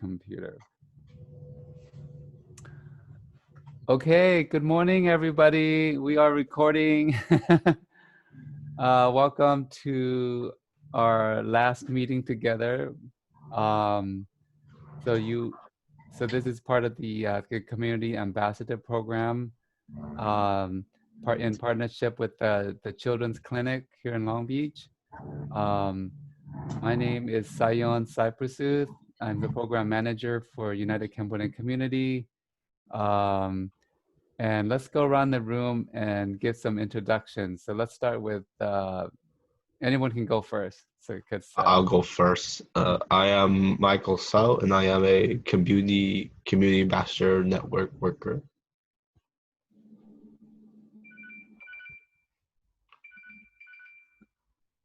computer. Okay, good morning, everybody. We are recording. Welcome to our last meeting together. So this is part of the Community Ambassador Program, in partnership with the Children's Clinic here in Long Beach. My name is Sayon Cyprasuth. I'm the program manager for United Cambodian Community. And let's go around the room and give some introductions. So let's start with, anyone can go first. So I'll go first. I am Michael Sau, and I am a community ambassador network worker.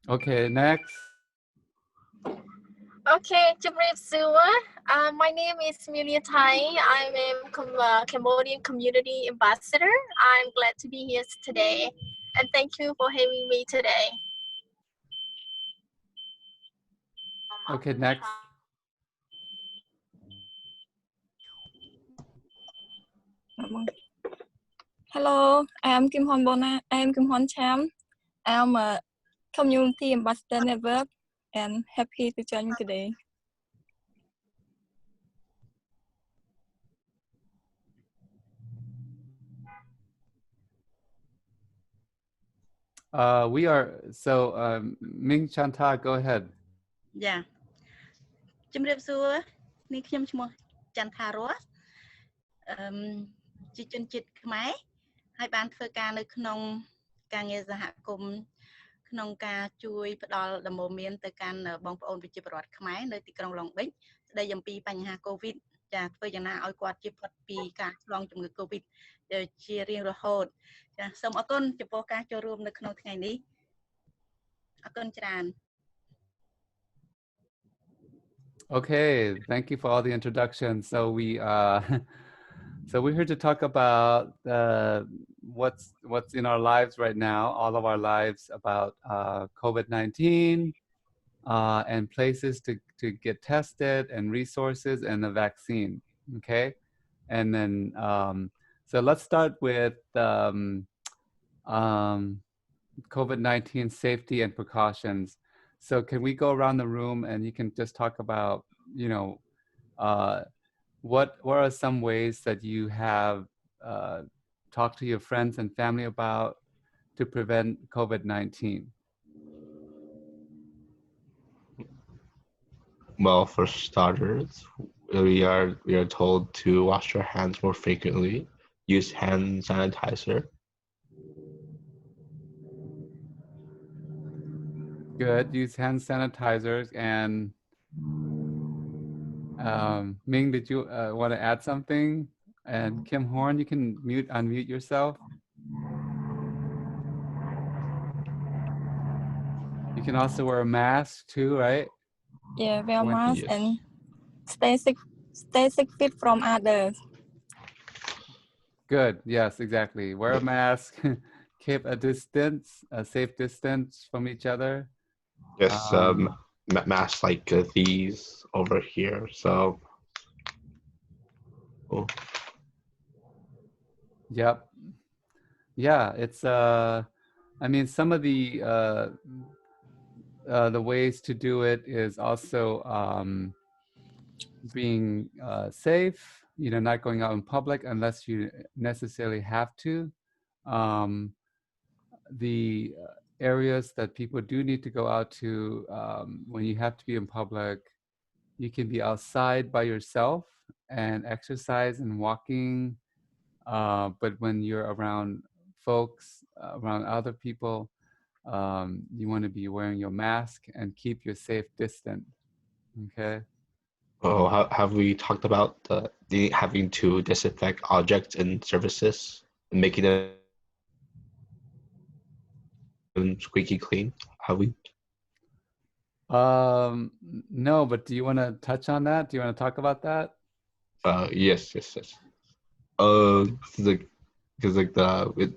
Okay, next. Okay, my name is Mila. I'm a Cambodian community ambassador. I'm glad to be here today, and thank you for having me today. Okay, next. Hello, I am Kim Hon Bona. I am Kim Hon Cham. I am a community ambassador network and happy to join you today. Ming Chanta, go ahead. Yeah. Chimrep Sua, Nikim Chmo Chantaro. Chichen Chit Khmer. Hai banធ្វើការនៅក្នុងការងារសហគមន៍ក្នុងការជួយផ្ដល់ដំបូន្មានទៅកាន់បងប្អូនប្រជាពលរដ្ឋខ្មែរនៅទីក្រុងឡុងបិចស្ដីអំពីបញ្ហា COVID ចាធ្វើយ៉ាងណាឲ្យគាត់ជៀសផុតពីការឆ្លងជំងឺ COVID ជារៀងរហូតចាសូមអរគុណចំពោះការចូលរួមនៅក្នុងថ្ងៃនេះអរគុណច្រើន Okay, thank you for all the introductions. So we're here to talk about what's in our lives right now, all of our lives about COVID-19 and places to get tested and resources and the vaccine. Okay, and then so let's start with COVID-19 safety and precautions. So can we go around the room and you can just talk about, you know, what are some ways that you have talked to your friends and family about to prevent COVID-19? Well, for starters, we are told to wash our hands more frequently, use hand sanitizer. Good. Use hand sanitizers. And Ming, did you want to add something? And Kim Horn, you can unmute yourself. You can also wear a mask too, right? Yeah, wear a mask and stay 6 feet from others. Good. Yes, exactly. Wear a mask. Keep a distance, a safe distance from each other. Yes, masks like these over here. So. Oh. Yep. Yeah, it's I mean, some of the ways to do it is also being safe, you know, not going out in public unless you necessarily have to. The areas that people do need to go out to when you have to be in public, you can be outside by yourself and exercise and walking. But when you're around folks, around other people, you want to be wearing your mask and keep your safe distance. Okay. Oh, have we talked about the having to disinfect objects and services and making them squeaky clean? Have we? No, but do you want to touch on that? Do you want to talk about that? Yes. Because like we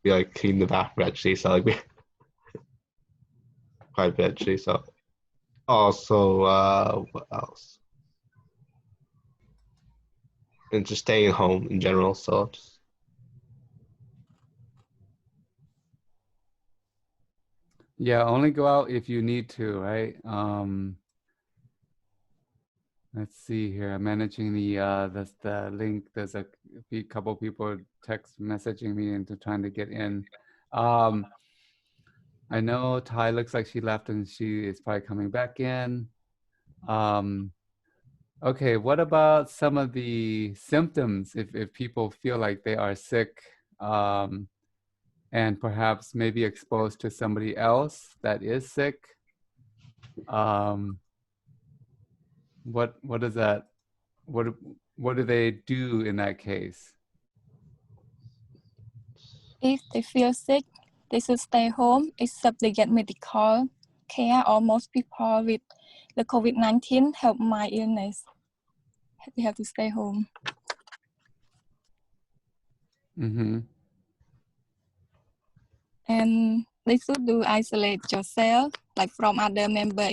like clean the bathroom actually, so like we quite a bit actually. So also, what else? and just staying home in general. So just, Yeah, only go out if you need to, right? Let's see here. I'm managing the link. There's a couple people text messaging me into trying to get in. I know Ty looks like she left and she is probably coming back in. Okay, what about some of the symptoms if people feel like they are sick and perhaps maybe exposed to somebody else that is sick? What does that what do they do in that case? If they feel sick, they should stay home except they get medical care, or most people with the COVID-19 have mild illness. They have to stay home. Mm-hmm. And they should do isolate yourself, like from other member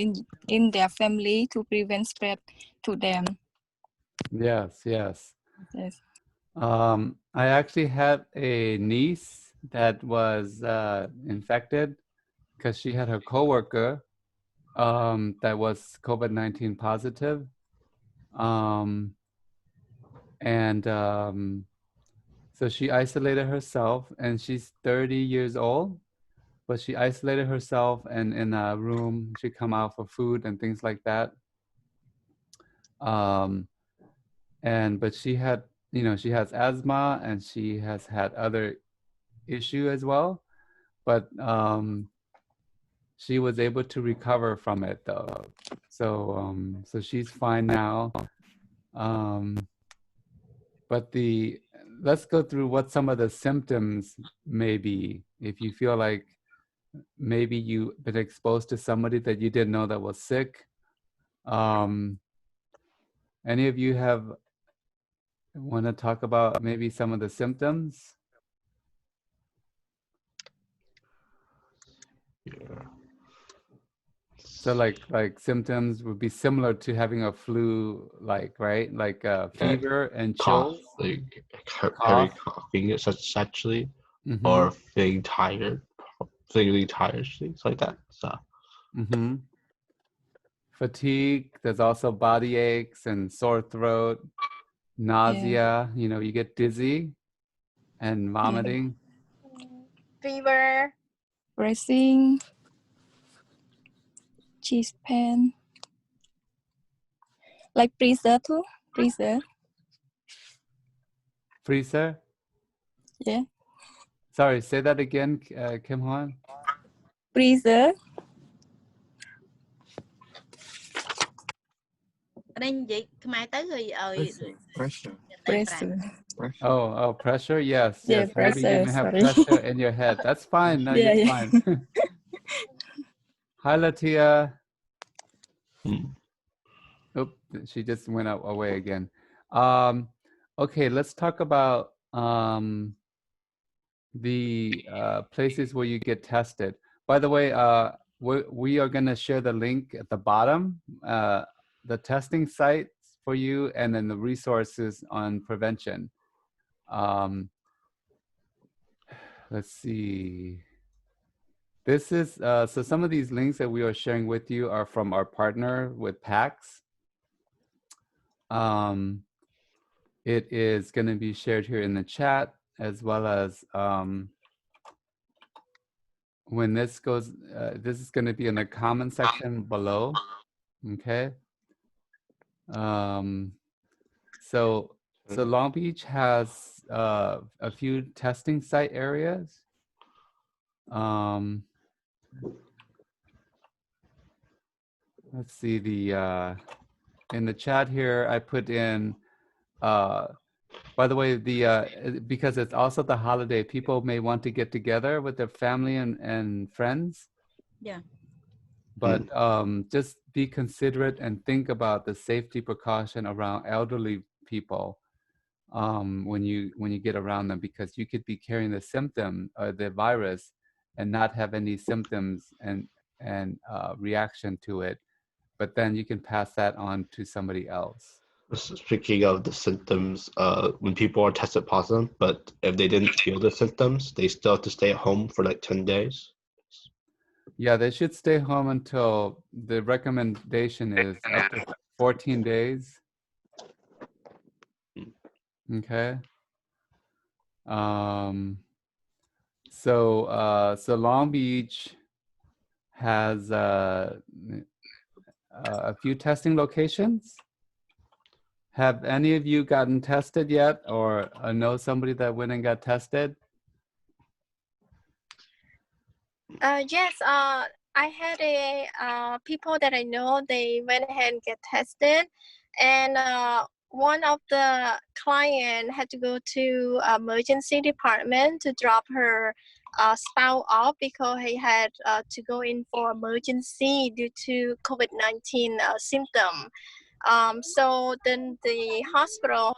in their family, to prevent spread to them. Yes, yes. Yes. I actually had a niece that was infected because she had her coworker that was COVID-19 positive. So she isolated herself, and she's 30 years old, but she isolated herself and in a room. She come out for food and things like that. But she had, she has asthma and she has had other issue as well. But she was able to recover from it though. So she's fine now. But let's go through what some of the symptoms may be. If you feel like maybe you've been exposed to somebody that you didn't know that was sick. Any of you want to talk about maybe some of the symptoms? yeah. So like symptoms would be similar to having a flu, like, right? Like fever and Cough, chills. like heavy Cough. coughing, such actually, Mm-hmm. or feeling tired, things like that. So. Mm-hmm. Fatigue. There's also body aches and sore throat, nausea. You get dizzy and vomiting. Fever. Pressing, chest pain, like freezer too. Freezer. Freezer. Yeah. Sorry, say that again, Kim Hwan. Freezer. នេះនិយាយខ្មែរទៅឲ្យ Pressure. Pressure. Oh, pressure. Yes, Yeah, yes. Maybe you pressure, may have sorry. pressure in your head. That's fine. No, Yeah, you're yeah. fine. Hi, Latia. Oop, she just went away again. Okay, let's talk about the places where you get tested. By the way, we are going to share the link at the bottom, the testing sites for you, and then the resources on prevention. Let's see. This is, so some of these links that we are sharing with you are from our partner with PAX. It is going to be shared here in the chat, as well as when this goes, this is going to be in the comment section below. Okay. So Long Beach has a few testing site areas. Let's see, in the chat here, I put in, by the way, because it's also the holiday, people may want to get together with their family and friends. Yeah. But just be considerate and think about the safety precaution around elderly people when you get around them, because you could be carrying the symptom or the virus and not have any symptoms and reaction to it, but then you can pass that on to somebody else. Speaking of the symptoms, when people are tested positive, but if they didn't feel the symptoms, they still have to stay at home for like 10 days. Yeah, they should stay home until the recommendation is up to 14 days. Okay. So Long Beach has a few testing locations. Have any of you gotten tested yet, or know somebody that went and got tested? Yes, I had a people that I know, they went ahead and get tested, and one of the client had to go to emergency department to drop her spouse off because he had to go in for emergency due to COVID-19 symptom. So then the hospital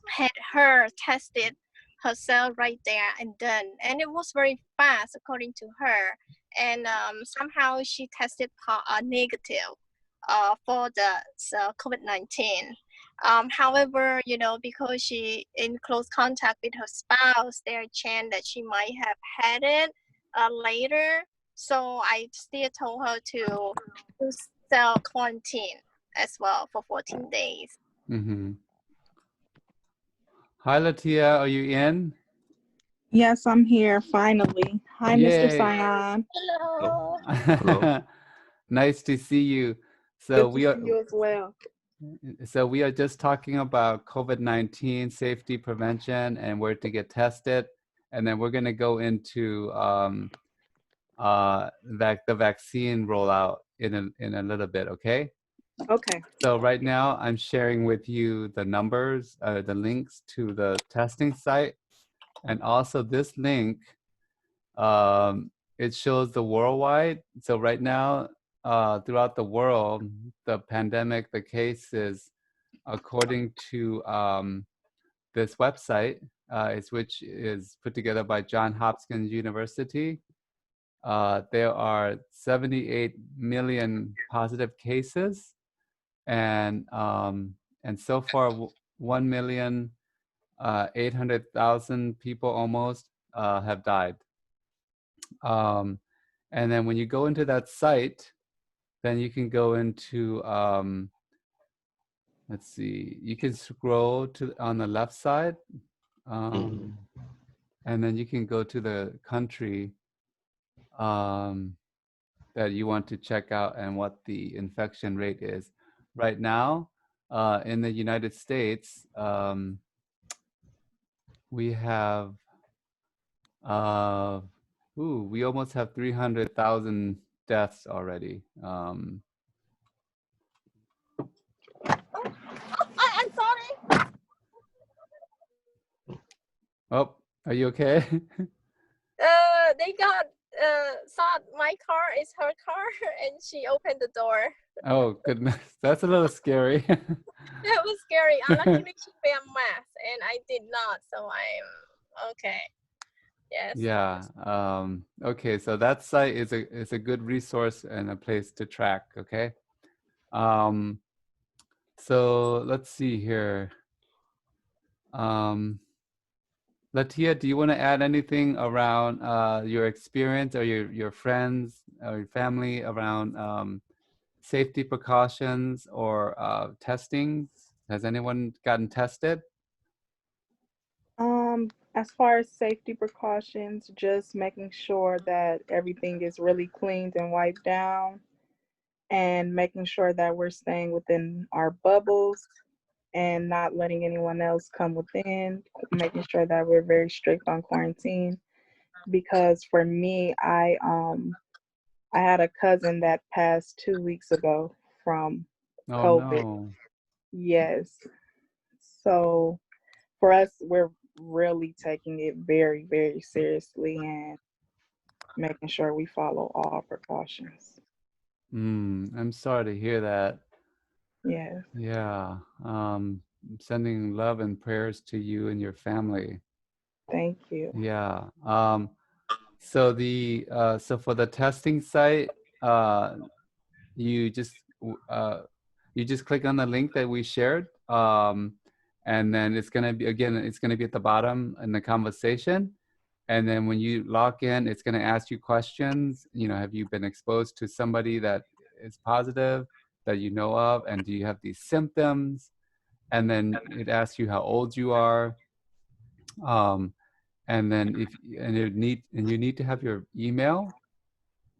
had her tested herself right there and done, and it was very fast according to her, and somehow she tested negative for the COVID-19. However, you know, because she in close contact with her spouse, there a chance that she might have had it later. So I still told her to self quarantine as well for 14 days. Mm-hmm. Hi, Latia, are you in? Yes, I'm here finally. Hi, Mr. Yay. Sion. Hello. Hello. Nice to see you. Good to see you as well. So we are just talking about COVID-19 safety prevention and where to get tested, and then we're going to go into the vaccine rollout in a little bit. Okay. Okay. So right now I'm sharing with you the numbers, the links to the testing site, and also this link. It shows the worldwide. So right now, throughout the world, the pandemic, the cases, according to this website, which is put together by Johns Hopkins University, there are 78 million positive cases, and so far 1,800,000 people almost have died. And then when you go into that site, then you can go into, let's see, you can scroll to on the left side, and then you can go to the country that you want to check out and what the infection rate is. Right now, in the United States, we have, we almost have 300,000 deaths already. I'm sorry. Oh, are you okay? They got thought my car is her car, and she opened the door. Oh, goodness. That's a little scary. That was scary. Luckily, she wear a mask, and I did not, so I'm okay. Yes. Yeah. Okay, so that site is a good resource and a place to track, okay? So let's see here. Latia, do you want to add anything around your experience or your friends or your family around safety precautions or testings? Has anyone gotten tested? As far as safety precautions, just making sure that everything is really cleaned and wiped down, and making sure that we're staying within our bubbles and not letting anyone else come within, making sure that we're very strict on quarantine. Because for me, I had a cousin that passed 2 weeks ago from Oh, COVID. no. Yes. So for us, we're really taking it very, very seriously and making sure we follow all precautions. I'm sorry to hear that. Yes. Yeah. Sending love and prayers to you and your family. Thank you. Yeah. So so for the testing site, you you just click on the link that we shared. And then it's going to be, again, it's going to be at the bottom in the conversation. And then when you log in, it's going to ask you questions. Have you been exposed to somebody that is positive that you know of? And do you have these symptoms? And then it asks you how old you are. And then you need to have your email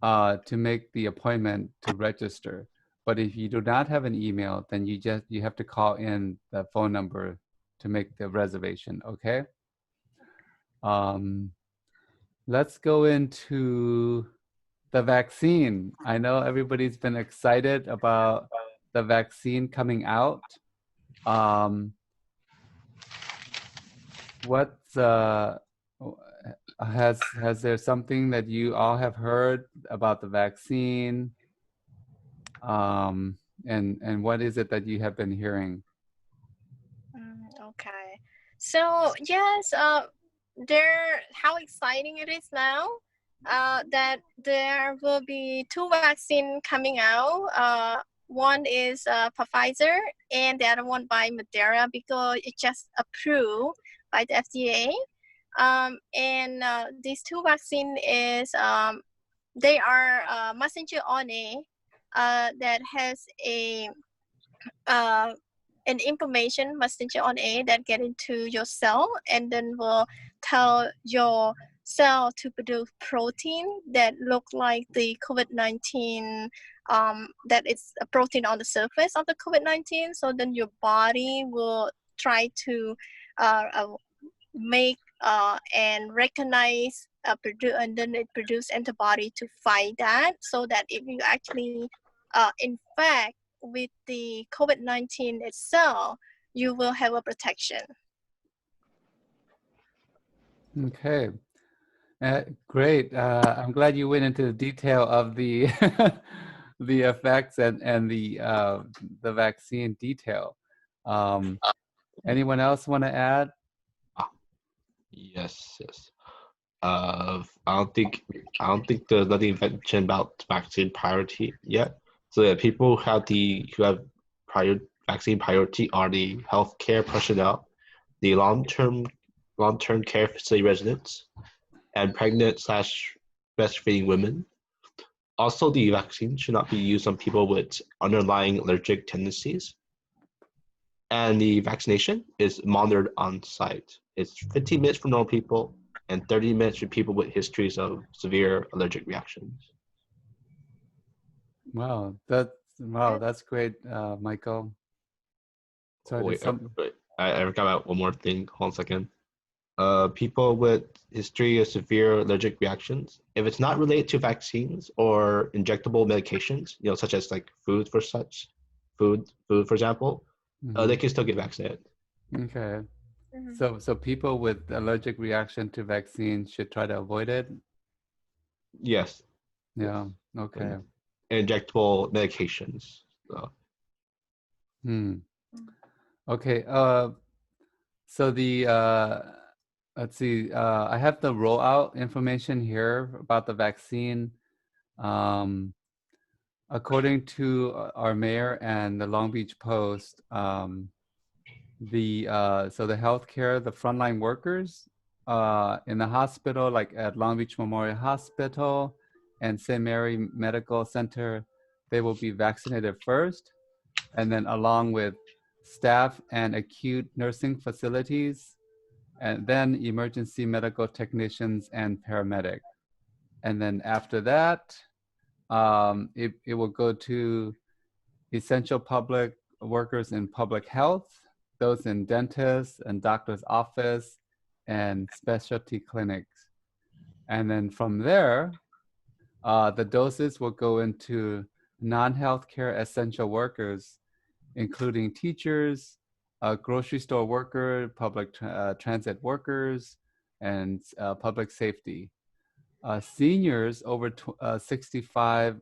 to make the appointment to register. But if you do not have an email, then you have to call in the phone number to make the reservation. Okay. Let's go into the vaccine. I know everybody's been excited about the vaccine coming out. Has there something that you all have heard about the vaccine? And what is it that you have been hearing? Okay. So yes, how exciting it is now that there will be two vaccines coming out. One is Pfizer and the other one by Moderna because it just approved by the FDA. And these two vaccines is they are messenger RNA that has an information messenger RNA that get into your cell and then will tell your cell to produce protein that look like the COVID-19, that is a protein on the surface of the COVID-19. So then your body will try to make and recognize and then it produce antibody to fight that, so that if you actually infect with the COVID-19 itself, you will have a protection. Okay, great. I'm glad you went into the detail of the the effects and the vaccine detail. Anyone else want to add? Yes. I don't think there's nothing mentioned about vaccine priority yet. So yeah, people who have vaccine priority are the healthcare personnel, the long-term care facility residents, and pregnant/breastfeeding women. Also, the vaccine should not be used on people with underlying allergic tendencies. And the vaccination is monitored on site. It's 15 minutes for normal people and 30 minutes for people with histories of severe allergic reactions. Wow, that's great, Michael. Sorry, Wait, I forgot about one more thing. Hold on a second. People with history of severe allergic reactions, if it's not related to vaccines or injectable medications, such as like food, for example, they can still get vaccinated. Okay. So people with allergic reaction to vaccines should try to avoid it? Yes. Yeah. Okay. Injectable medications. Okay. So let's see. I have the rollout information here about the vaccine. According to our mayor and the Long Beach Post, the healthcare, the frontline workers in the hospital, like at Long Beach Memorial Hospital and St. Mary Medical Center, they will be vaccinated first, and then along with staff and acute nursing facilities, and then emergency medical technicians and paramedic. And then after that, it will go to essential public workers in public health, those in dentists and doctor's office and specialty clinics. And then from there, the doses will go into non-healthcare essential workers, including teachers, grocery store worker, public transit workers, and public safety. Seniors over 65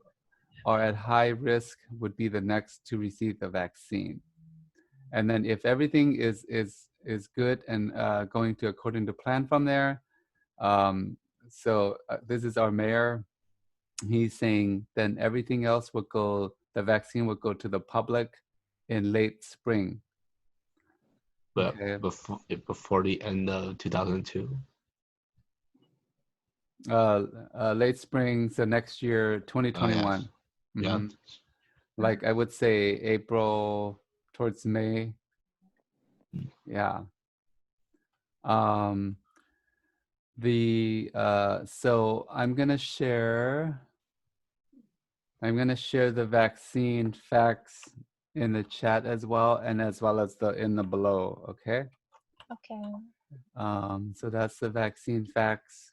are at high risk would be the next to receive the vaccine. And then if everything is good and going to according to plan from there, this is our mayor. He's saying then everything else will go, the vaccine will go to the public in late spring. But Okay. before the end of 2002. Late spring, so next year, 2021. Yeah. Like I would say April towards May. Yeah. So I'm gonna share the vaccine facts in the chat as well, and as well as in the below. Okay. Okay. So that's the vaccine facts.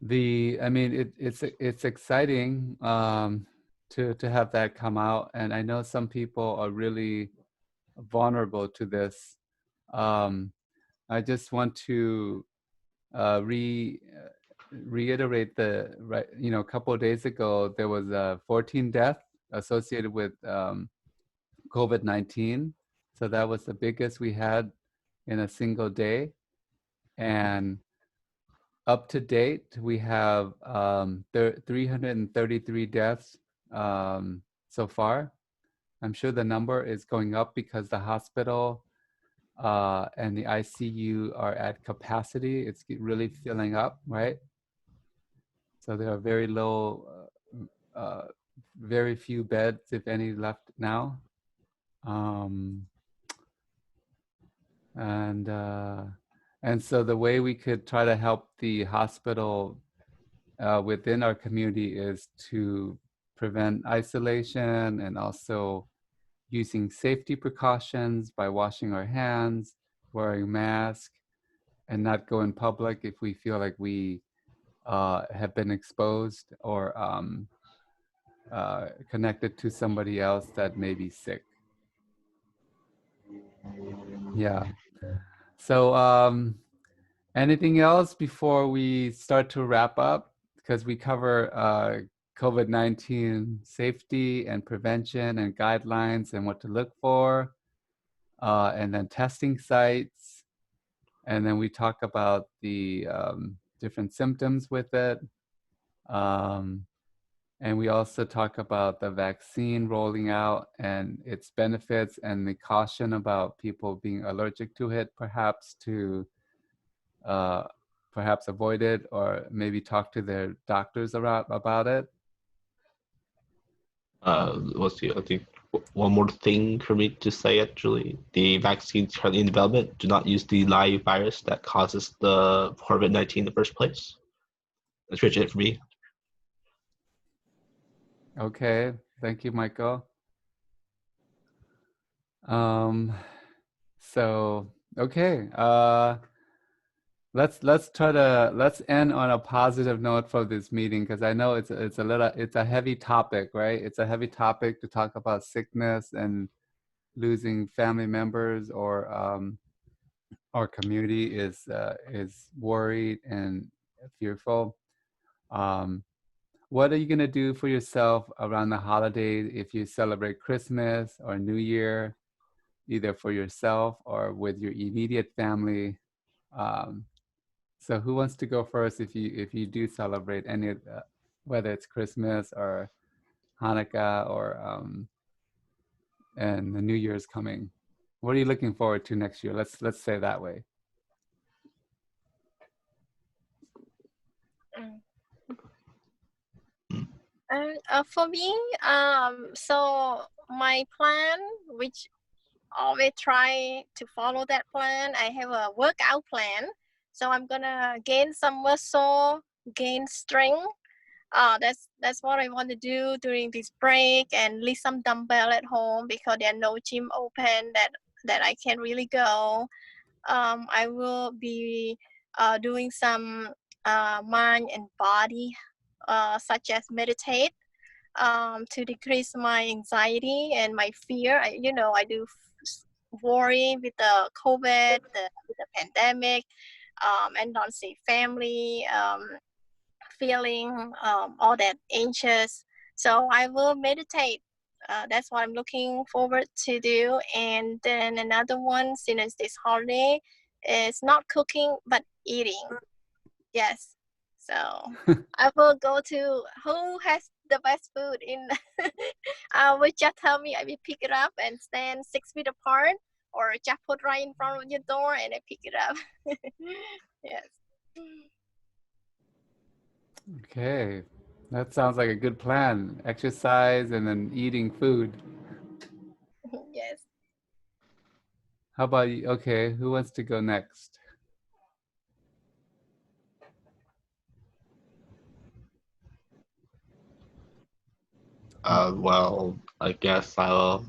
It's exciting to have that come out, and I know some people are really vulnerable to this. I just want to reiterate a couple of days ago there was 14 deaths associated with COVID-19. So that was the biggest we had in a single day. And up to date, we have 333 deaths so far. I'm sure the number is going up because the hospital and the ICU are at capacity. It's really filling up, right? So there are very low, very few beds, if any, left now. And so the way we could try to help the hospital within our community is to prevent isolation and also using safety precautions by washing our hands, wearing masks, and not go in public if we feel like we have been exposed or connected to somebody else that may be sick. Yeah. So anything else before we start to wrap up? Because we cover COVID-19 safety and prevention and guidelines and what to look for, and then testing sites. And then we talk about the different symptoms with it. And we also talk about the vaccine rolling out and its benefits and the caution about people being allergic to it, perhaps to perhaps avoid it or maybe talk to their doctors about it. Let's see. I think one more thing for me to say, actually, the vaccines currently in development do not use the live virus that causes the COVID-19 in the first place. That's pretty much it for me. Okay, thank you, Michael. So okay, let's end on a positive note for this meeting, because I know it's a heavy topic, right? It's a heavy topic to talk about sickness and losing family members, or our community is worried and fearful. What are you gonna do for yourself around the holidays if you celebrate Christmas or New Year, either for yourself or with your immediate family? So who wants to go first if you do celebrate any of whether it's Christmas or Hanukkah or and the New Year's coming? What are you looking forward to next year? Let's say that way. For me, so my plan, which always try to follow that plan. I have a workout plan, so I'm gonna gain some muscle, gain strength. That's what I want to do during this break, and leave some dumbbell at home because there are no gym open that I can really go. I will be doing some mind and body, such as meditate, to decrease my anxiety and my fear. I do worry with the COVID, with the pandemic, and don't see family, feeling all that anxious. So I will meditate. That's what I'm looking forward to do. And then another one, since this holiday, is not cooking but eating. Yes. So I will go to who has the best food in. Would just tell me, I will pick it up and stand 6 feet apart, or just put right in front of your door and I pick it up. Yes. Okay, that sounds like a good plan. Exercise and then eating food. Yes. How about you? Okay, who wants to go next? Well, I guess I'll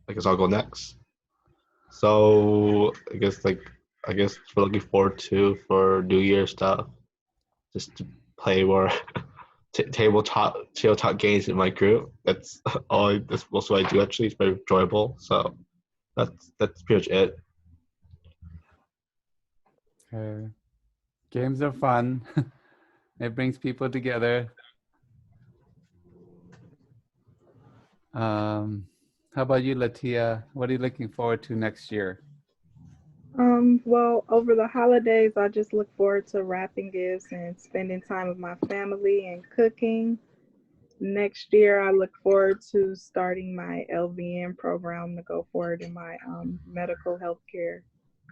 go next. So I guess we're looking forward to for New Year stuff, just to play more tabletop games in my group. That's that's most what I do actually. It's very enjoyable. So that's pretty much it. Okay. Games are fun. It brings people together. How about you, Latia? What are you looking forward to next year? Well, over the holidays, I just look forward to wrapping gifts and spending time with my family and cooking. Next year, I look forward to starting my LVN program to go forward in my medical healthcare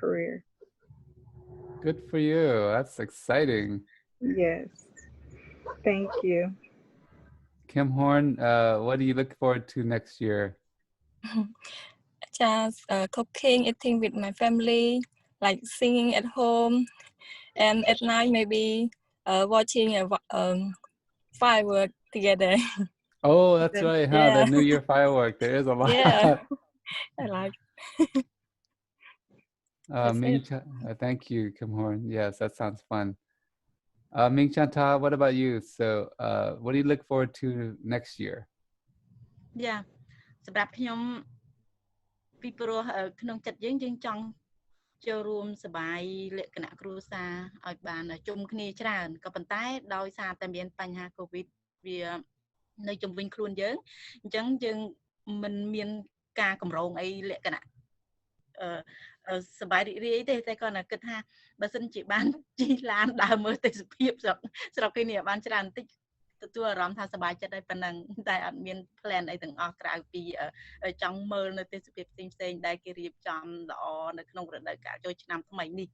career. Good for you. That's exciting. Yes, thank you. Kim Horn, what do you look forward to next year? Just cooking, eating with my family, like singing at home, and at night maybe watching a firework together. Oh, that's right, huh? Yeah, The New Year firework. There is a lot. yeah, I like. That's Ming it. thank you, Kim Horn. Yes, that sounds fun. Ming Chanta, what about you? So, what do you look forward to next year? Yeah សម្រាប់ខ្ញុំពីព្រោះក្នុងចិត្តយើងចង់ចូលរួមសប្បាយលក្ខណៈគ្រួសារឲ្យបានជុំគ្នាច្រើនក៏ប៉ុន្តែដោយសារតែមានបញ្ហា Covid វានៅជំវិញខ្លួនយើងអញ្ចឹងយើងមិនមានការកម្រងអីលក្ខណៈសប្បាយរីករាយទេតែគាត់ណាគិតថាបើសិនជាបានជិះឡានដើរមើលទេសភាពស្រុកគេនេះបានច្រើនបន្តិចទទួលអារម្មណ៍ថាសប្បាយចិត្តហើយប៉ុណ្ណឹងតែអត់មាន plan អីទាំងអស់ក្រៅពីចង់មើលនៅទេសភាពផ្សេងៗដែលគេរៀបចំល្អនៅក្នុងរដូវកាលចូលឆ្នាំថ្មីនេះ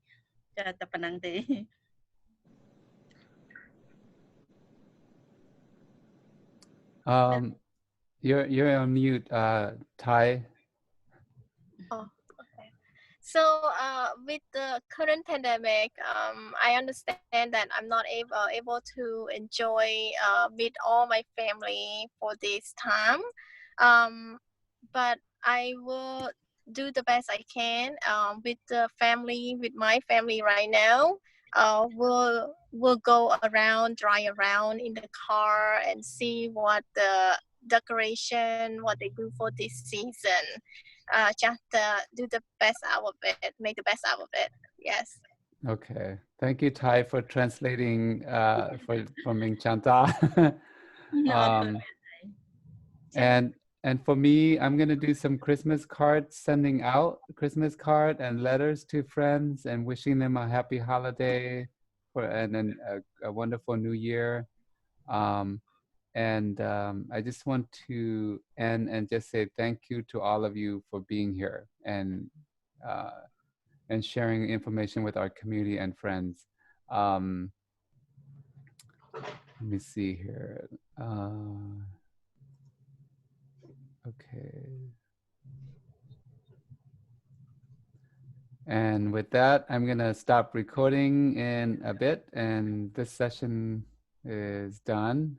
តែប៉ុណ្ណឹងទេ You're on mute, Thai. Oh, okay. So, with the current pandemic, I understand that I'm not able to enjoy with all my family for this time. But I will do the best I can with the family, with my family right now. We'll go around, drive around in the car and see what the decoration, what they do for this season. Just do the best out of it, make the best out of it. Yes. Okay. Thank you, Thai, for translating for Ming Chanta. And for me, I'm gonna do some Christmas cards, sending out Christmas card and letters to friends and wishing them a happy holiday and then a wonderful new year. I just want to end and just say thank you to all of you for being here and sharing information with our community and friends. Let me see here. Okay. And with that, I'm gonna stop recording in a bit, and this session is done.